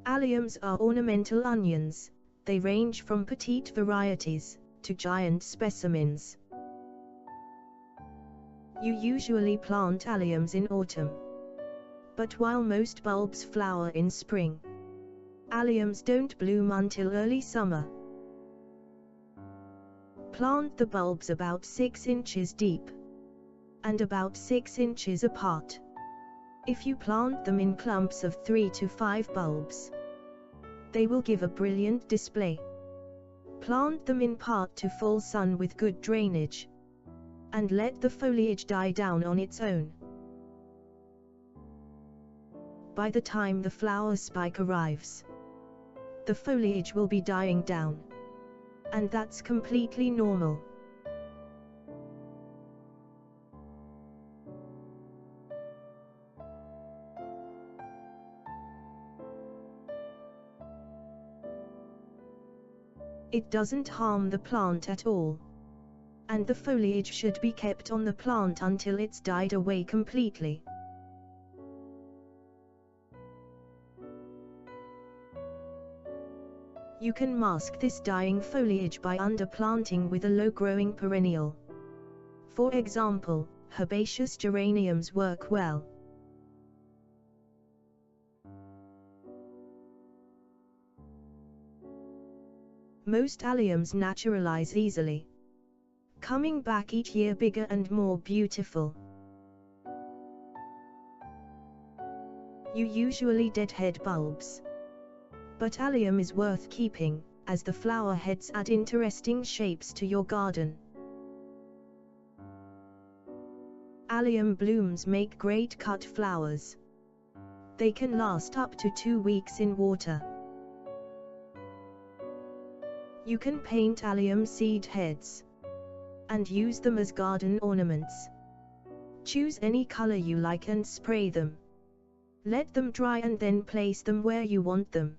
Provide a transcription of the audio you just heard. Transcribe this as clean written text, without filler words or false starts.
Alliums are ornamental onions. They range from petite varieties to giant specimens. You usually plant alliums in autumn. But while most bulbs flower in spring, alliums don't bloom until early summer. Plant the bulbs about 6 inches deep and about 6 inches apart. If you plant them in clumps of 3 to 5 bulbs, they will give a brilliant display. Plant them in part to full sun with good drainage, and let the foliage die down on its own. By the time the flower spike arrives, the foliage will be dying down, and that's completely normal. It doesn't harm the plant at all, and the foliage should be kept on the plant until it's died away completely. You can mask this dying foliage by underplanting with a low-growing perennial. For example, herbaceous geraniums work well. Most alliums naturalize easily, coming back each year bigger and more beautiful. You usually deadhead bulbs, but allium is worth keeping, as the flower heads add interesting shapes to your garden. Allium blooms make great cut flowers. They can last up to 2 weeks in water. You can paint allium seed heads and use them as garden ornaments. Choose any color you like and spray them. Let them dry and then place them where you want them.